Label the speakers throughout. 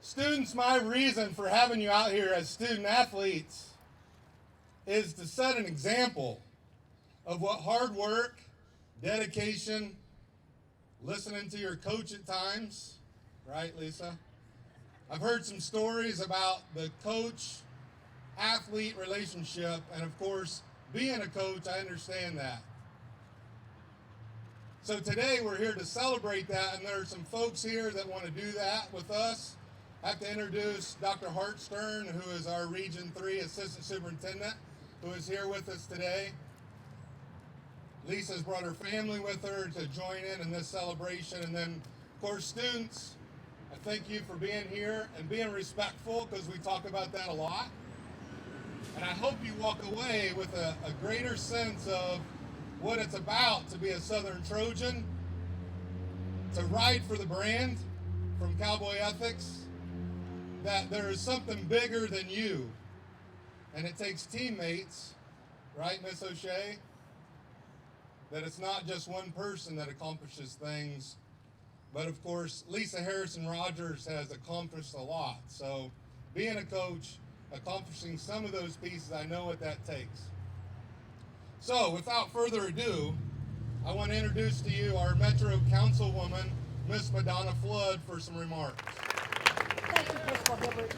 Speaker 1: Students, my reason for having you out here as student athletes is to set an example of what hard work, dedication, listening to your coach at times, right, Lisa? I've heard some stories about the coach-athlete relationship, and of course, being a coach, I understand that. So today we're here to celebrate that, and there are some folks here that want to do that with us. I have to introduce Dr. Hartstern, who is our Region 3 Assistant Superintendent, who is here with us today. Lisa's brought her family with her to join in this celebration. And then, of course, students, I thank you for being here and being respectful, because we talk about that a lot. And I hope you walk away with a greater sense of what it's about to be a Southern Trojan, to ride for the brand from Cowboy Ethics, that there is something bigger than you. And it takes teammates, right, Miss O'Shea? That it's not just one person that accomplishes things, but of course, Lisa Harrison Rogers has accomplished a lot. So being a coach, accomplishing some of those pieces, I know what that takes. So without further ado, I want to introduce to you our Metro Councilwoman, Miss Madonna Flood, for some remarks.
Speaker 2: Thank you, Principal Hibbert.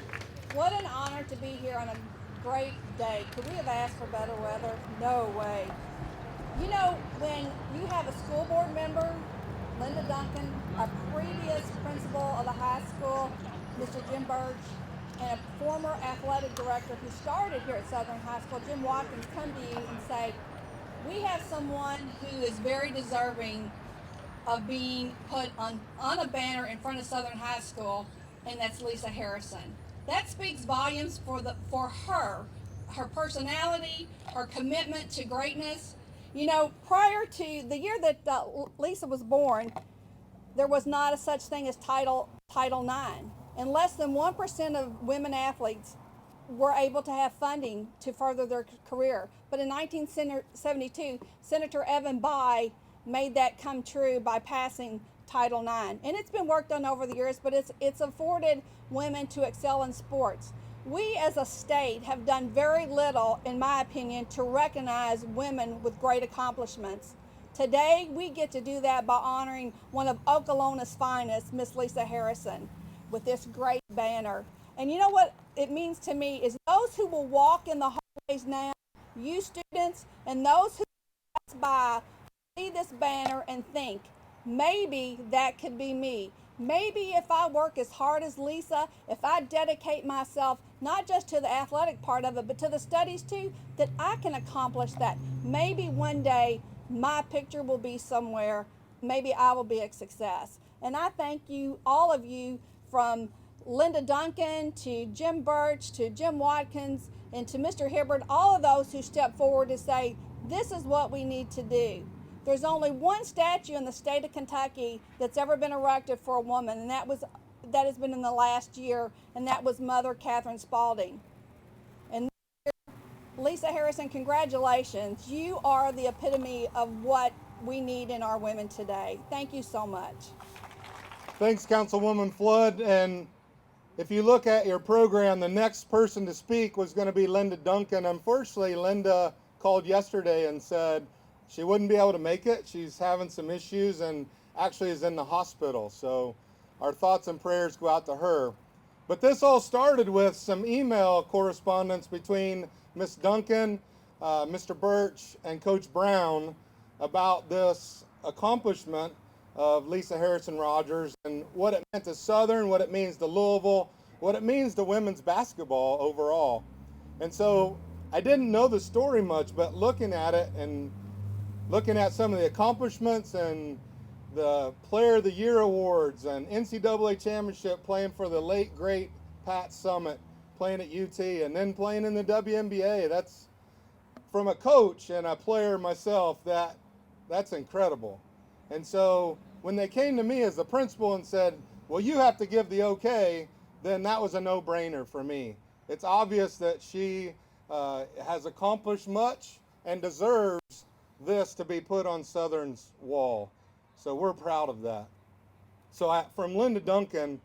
Speaker 2: What an honor to be here on a great day. Could we have asked for better weather? No way. You know, when you have a school board member, Linda Duncan, a previous principal of the high school, Mr. Jim Birch, and a former athletic director who started here at Southern High School, Jim Watkins, come to you and say, we have someone who is very deserving of being put on a banner in front of Southern High School, and that's Lisa Harrison. That speaks volumes for her personality, her commitment to greatness. You know, prior to the year that Lisa was born, there was not a such thing as Title IX, and less than 1% of women athletes were able to have funding to further their career. But in 1972, Senator Evan Bayh made that come true by passing Title IX. And it's been worked on over the years, but it's afforded women to excel in sports. We as a state have done very little, in my opinion, to recognize women with great accomplishments. Today, we get to do that by honoring one of Oklahoma's finest, Miss Lisa Harrison, with this great banner. And you know what it means to me is those who will walk in the hallways now, you students, and those who pass by, see this banner and think, maybe that could be me. Maybe if I work as hard as Lisa, if I dedicate myself not just to the athletic part of it, but to the studies too, that I can accomplish that. Maybe one day my picture will be somewhere. Maybe I will be a success. And I thank you, all of you, from Linda Duncan to Jim Birch to Jim Watkins and to Mr. Hibbert, all of those who stepped forward to say, this is what we need to do. There's only one statue in the state of Kentucky that's ever been erected for a woman, and that has been in the last year, and that was Mother Catherine Spalding. And Lisa Harrison, congratulations. You are the epitome of what we need in our women today. Thank you so much.
Speaker 1: Thanks, Councilwoman Flood. And if you look at your program, the next person to speak was going to be Linda Duncan. Unfortunately, Linda called yesterday and said she wouldn't be able to make it. She's having some issues and actually is in the hospital. So our thoughts and prayers go out to her. But this all started with some email correspondence between Miss Duncan, Mr. Birch, and Coach Brown about this accomplishment of Lisa Harrison Rogers and what it meant to Southern, what it means to Louisville, what it means to women's basketball overall. And so I didn't know the story much, but looking at it and looking at some of the accomplishments and the Player of the Year awards and NCAA championship, playing for the late, great Pat Summitt, playing at UT, and then playing in the WNBA. That's, from a coach and a player myself, that's incredible. And so when they came to me as the principal and said, well, you have to give the okay, then that was a no-brainer for me. It's obvious that she has accomplished much and deserves this to be put on Southern's wall. So we're proud of that. So from Linda Duncan,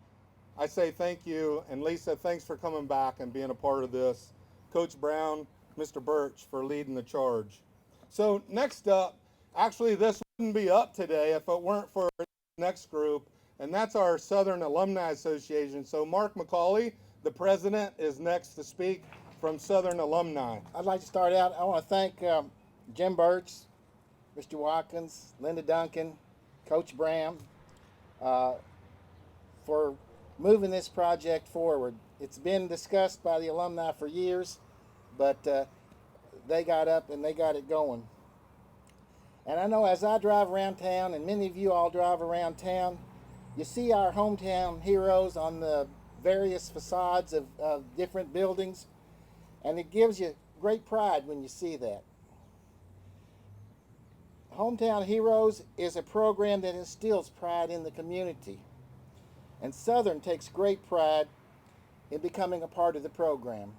Speaker 1: I say thank you. And Lisa, thanks for coming back and being a part of this. Coach Brown, Mr. Birch for leading the charge. So next up, actually this wouldn't be up today if it weren't for the next group, and that's our Southern Alumni Association. So Mark McCauley, the president, is next to speak from Southern Alumni.
Speaker 3: I'd like to start out. I want to thank Jim Birch, Mr. Watkins, Linda Duncan, Coach Bram for moving this project forward. It's been discussed by the alumni for years, but they got up and they got it going. And I know as I drive around town, and many of you all drive around town, you see our hometown heroes on the various facades of different buildings, and it gives you great pride when you see that. Hometown Heroes is a program that instills pride in the community, and Southern takes great pride in becoming a part of the program.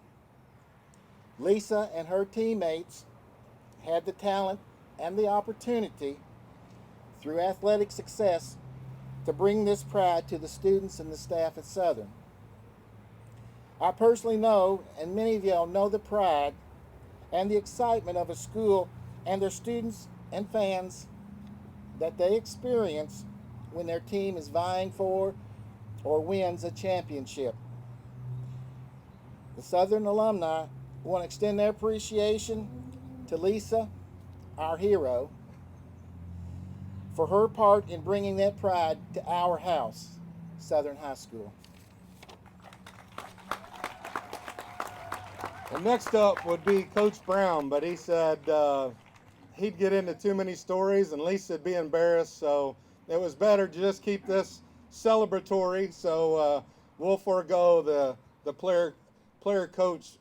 Speaker 3: Lisa and her teammates had the talent and the opportunity through athletic success to bring this pride to the students and the staff at Southern. I personally know, and many of y'all know, the pride and the excitement of a school and their students and fans that they experience when their team is vying for or wins a championship. The Southern alumni want to extend their appreciation to Lisa, our hero, for her part in bringing that pride to our house, Southern High School.
Speaker 1: And next up would be Coach Brown, but he said he'd get into too many stories and Lisa'd be embarrassed, so it was better to just keep this celebratory. So we'll forego the player coach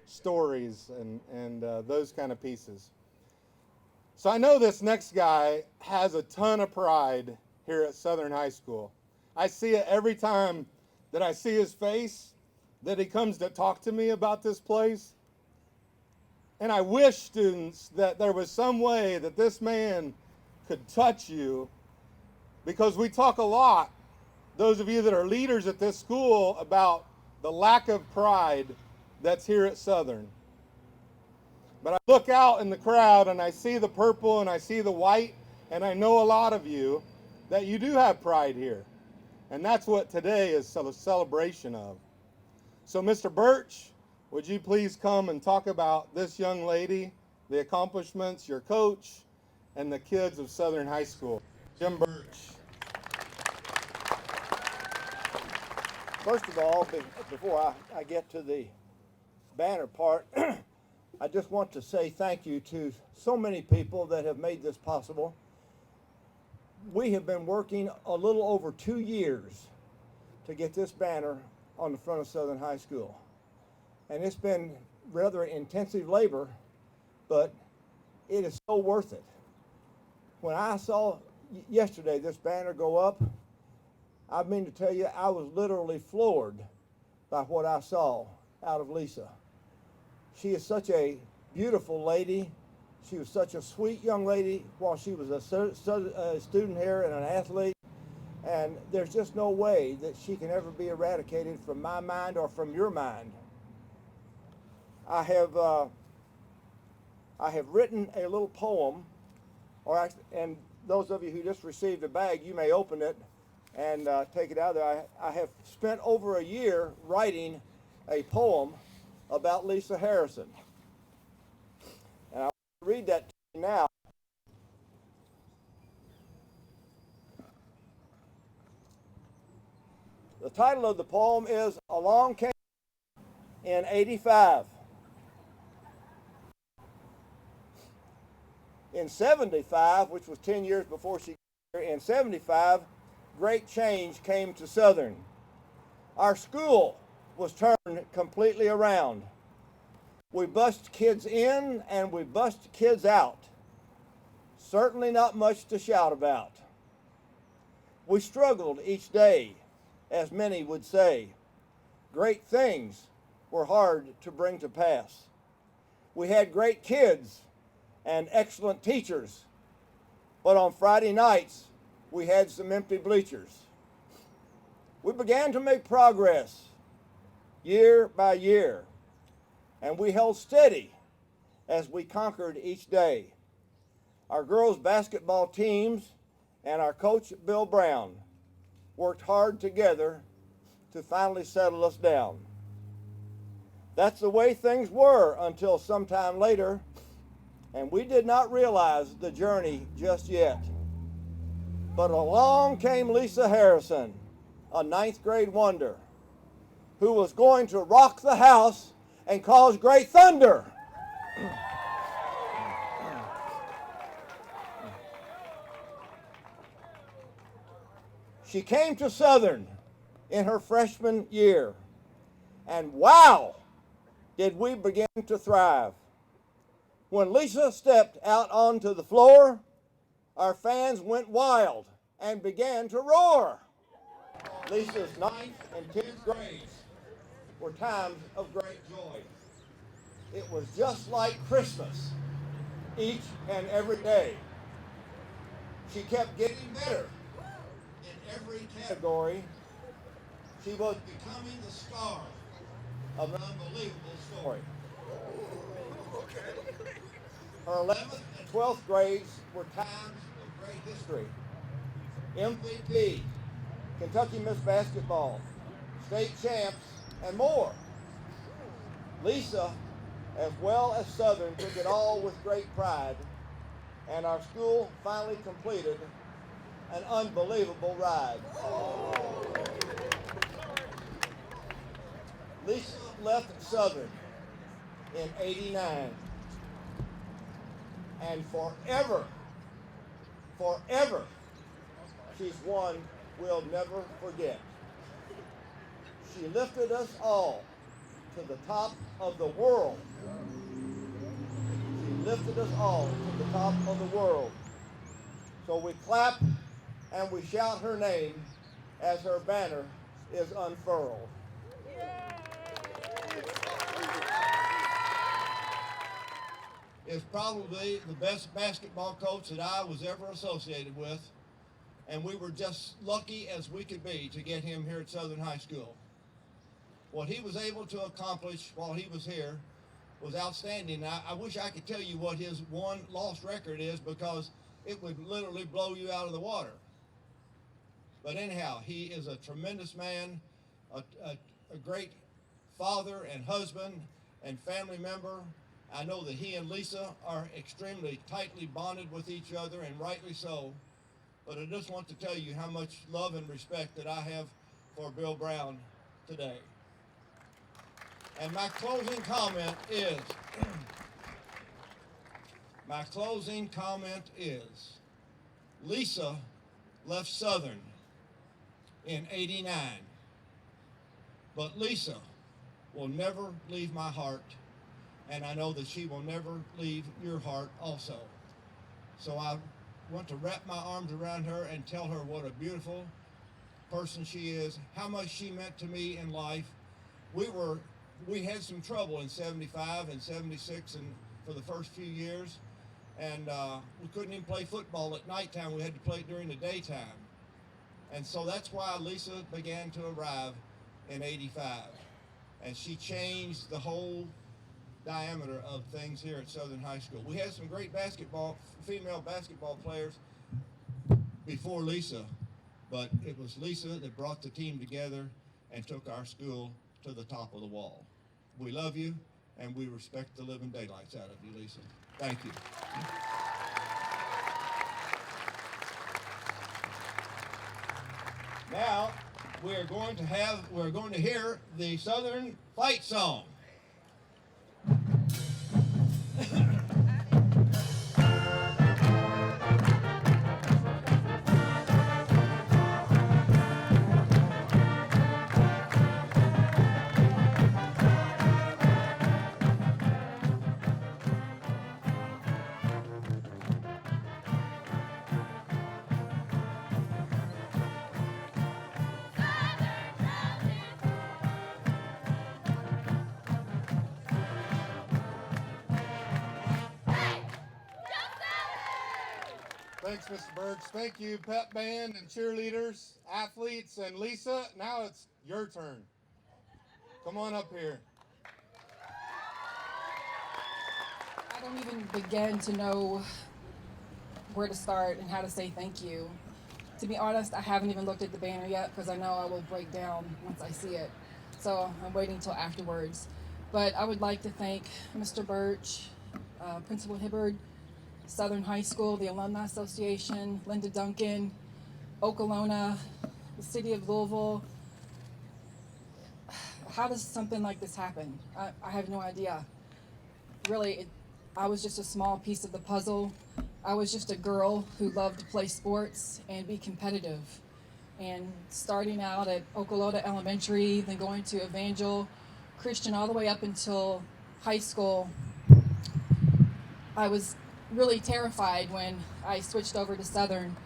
Speaker 1: stories and those kind of pieces. So I know this next guy has a ton of pride here at Southern High School. I see it every time that I see his face, that he comes to talk to me about this place. And I wish, students, that there was some way that this man could touch you, because we talk a lot, those of you that are leaders at this school, about the lack of pride that's here at Southern. But I look out in the crowd and I see the purple and I see the white, and I know a lot of you that you do have pride here. And that's what today is a celebration of. So Mr. Birch, would you please come and talk about this young lady, the accomplishments, your coach, and the kids of Southern High School? Jim Birch.
Speaker 4: First of all, before I get to the banner part, I just want to say thank you to so many people that have made this possible. We have been working a little over 2 years to get this banner on the front of Southern High School. And it's been rather intensive labor, but it is so worth it. When I saw yesterday this banner go up, I mean to tell you, I was literally floored by what I saw out of Lisa. She is such a beautiful lady. She was such a sweet young lady while she was a student here and an athlete. And there's just no way that she can ever be eradicated from my mind or from your mind. I have written a little poem, and those of you who just received a bag, you may open it and take it out there. I have spent over a year writing a poem about Lisa Harrison. And I want to read that to you now. The title of the poem is Along Came in '85. In '75, which was 10 years before she got here, in '75, great change came to Southern. Our school was turned completely around. We bussed kids in and we bussed kids out. Certainly not much to shout about. We struggled each day, as many would say. Great things were hard to bring to pass. We had great kids and excellent teachers, but on Friday nights we had some empty bleachers. We began to make progress year by year, and we held steady as we conquered each day. Our girls' basketball teams and our coach, Bill Brown, worked hard together to finally settle us down. That's the way things were until sometime later, and we did not realize the journey just yet. But along came Lisa Harrison, a ninth grade wonder, who was going to rock the house and cause great thunder. She came to Southern in her freshman year, and wow, did we begin to thrive. When Lisa stepped out onto the floor, our fans went wild and began to roar. Lisa's 9th and 10th grades were times of great joy. It was just like Christmas each and every day. She kept getting better in every category. She was becoming the star of an unbelievable story. Her 11th and 12th grades were times of great history. MVP, Kentucky Miss Basketball, state champs, and more. Lisa, as well as Southern, took it all with great pride, and our school finally completed an unbelievable ride. Lisa left Southern in '89, and forever, she's one we'll never forget. She lifted us all to the top of the world. She lifted us all to the top of the world. So we clap and we shout her name as her banner is unfurled. Is probably the best basketball coach that I was ever associated with, and we were just lucky as we could be to get him here at Southern High School. What he was able to accomplish while he was here was outstanding. I wish I could tell you what his one lost record is, because it would literally blow you out of the water. But anyhow, he is a tremendous man, a great father and husband and family member. I know that he and Lisa are extremely tightly bonded with each other, and rightly so. But I just want to tell you how much love and respect that I have for Bill Brown today. And my closing comment is, Lisa left Southern in '89, but Lisa will never leave my heart, and I know that she will never leave your heart also. So I want to wrap my arms around her and tell her what a beautiful person she is, how much she meant to me in life. We had some trouble in '75 and '76 and for the first few years, and we couldn't even play football at nighttime. We had to play it during the daytime. And so that's why Lisa began to arrive in '85. And she changed the whole diameter of things here at Southern High School. We had some great female basketball players before Lisa, but it was Lisa that brought the team together and took our school to the top of the wall. We love you, and we respect the living daylights out of you, Lisa. Thank you. Now, we're going to hear the Southern Fight Song.
Speaker 1: Thanks, Mr. Birch. Thank you, pep band and cheerleaders, athletes, and Lisa. Now it's your turn. Come on up here.
Speaker 5: I don't even begin to know where to start and how to say thank you. To be honest, I haven't even looked at the banner yet because I know I will break down once I see it. So I'm waiting until afterwards. But I would like to thank Mr. Birch, Principal Hibbard, Southern High School, the Alumni Association, Linda Duncan, Okolona, the City of Louisville. How does something like this happen? I have no idea. Really, I was just a small piece of the puzzle. I was just a girl who loved to play sports and be competitive. And starting out at Okolona Elementary, then going to Evangel Christian all the way up until high school, I was really terrified when I switched over to Southern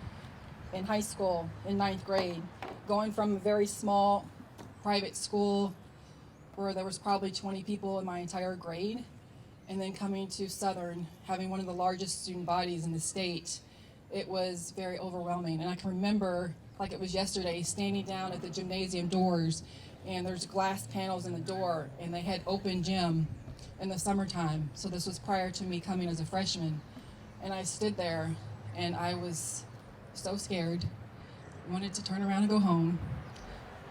Speaker 5: in high school in 9th grade, going from a very small private school where there was probably 20 people in my entire grade, and then coming to Southern, having one of the largest student bodies in the state. It was very overwhelming. And I can remember, like it was yesterday, standing down at the gymnasium doors, and there's glass panels in the door, and they had open gym in the summertime. So this was prior to me coming as a freshman. And I stood there, and I was so scared, wanted to turn around and go home.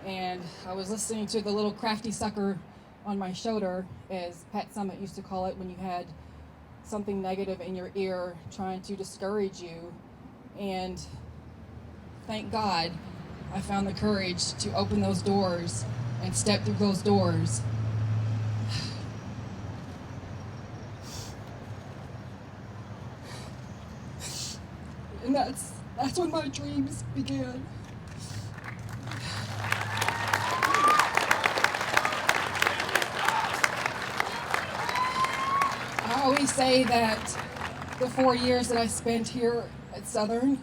Speaker 5: And I was listening to the little crafty sucker on my shoulder, as Pat Summitt used to call it, when you had something negative in your ear trying to discourage you. And thank God I found the courage to open those doors and step through those doors. And that's when my dreams began. I always say that the 4 years that I spent here at Southern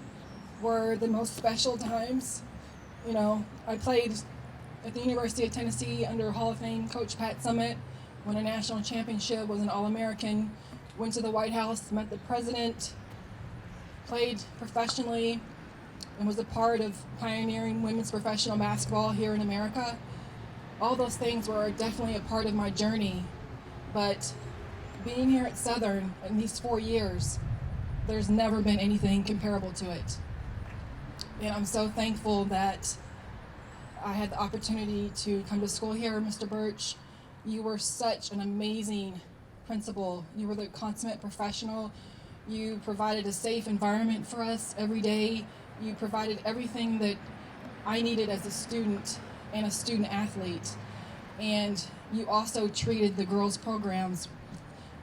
Speaker 5: were the most special times. You know, I played at the University of Tennessee under Hall of Fame coach Pat Summitt, won a national championship, was an All-American, went to the White House, met the president, played professionally, and was a part of pioneering women's professional basketball here in America. All those things were definitely a part of my journey, but being here at Southern in these 4 years, there's never been anything comparable to it. And I'm so thankful that I had the opportunity to come to school here. Mr. Birch, you were such an amazing principal. You were the consummate professional. You provided a safe environment for us every day. You provided everything that I needed as a student and a student athlete. And you also treated the girls' programs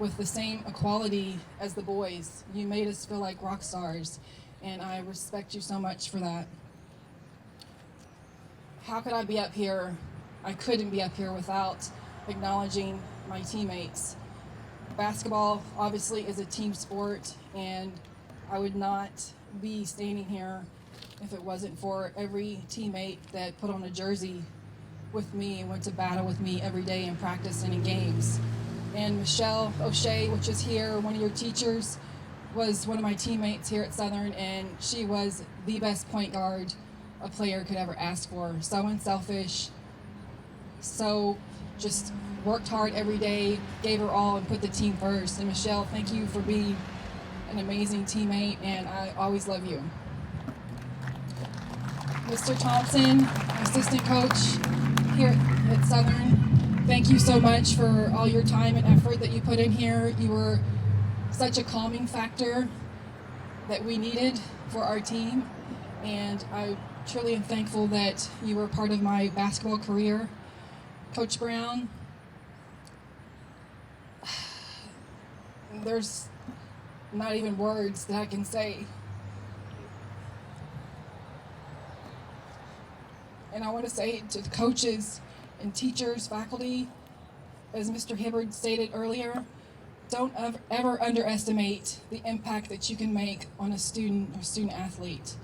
Speaker 5: with the same equality as the boys. You made us feel like rock stars, and I respect you so much for that. How could I be up here? I couldn't be up here without acknowledging my teammates. Basketball obviously is a team sport, and I would not be standing here if it wasn't for every teammate that put on a jersey with me and went to battle with me every day in practice and in games. And Michelle O'Shea, which is here, one of your teachers, was one of my teammates here at Southern, and she was the best point guard a player could ever ask for. So unselfish, so just worked hard every day, gave her all, and put the team first. And Michelle, thank you for being an amazing teammate, and I always love you. Mr. Thompson, assistant coach here at Southern, thank you so much for all your time and effort that you put in here. You were such a calming factor that we needed for our team, and I truly am thankful that you were part of my basketball career. Coach Brown, there's not even words that I can say. And I want to say to the coaches and teachers, faculty, as Mr. Hibbard stated earlier, don't ever underestimate the impact that you can make on a student or student athlete.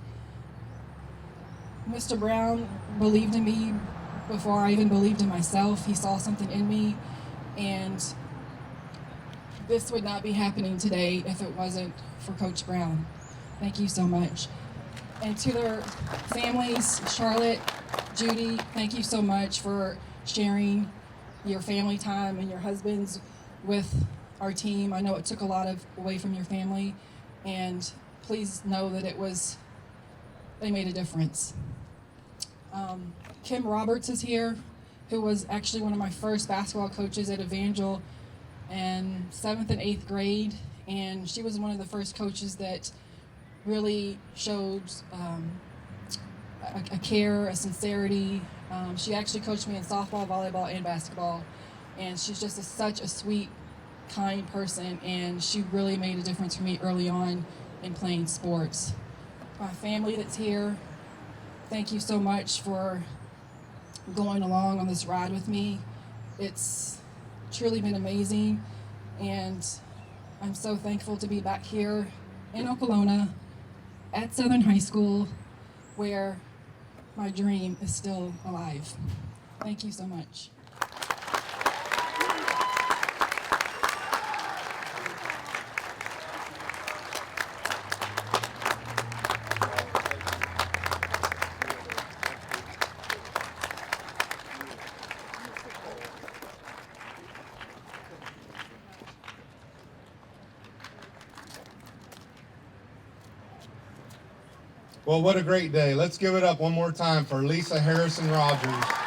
Speaker 5: Mr. Brown believed in me before I even believed in myself. He saw something in me, and this would not be happening today if it wasn't for Coach Brown. Thank you so much. And to their families, Charlotte, Judy, thank you so much for sharing your family time and your husbands with our team. I know it took a lot away from your family, and please know that they made a difference. Kim Roberts is here, who was actually one of my first basketball coaches at Evangel in 7th and 8th grade, and she was one of the first coaches that really showed a care, a sincerity. She actually coached me in softball, volleyball, and basketball, and she's just such a sweet, kind person, and she really made a difference for me early on in playing sports. My family that's here, thank you so much for going along on this ride with me. It's truly been amazing, and I'm so thankful to be back here in Okolona at Southern High School, where my dream is still alive. Thank you so much.
Speaker 1: Well, what a great day. Let's give it up one more time for Lisa Harrison Rogers.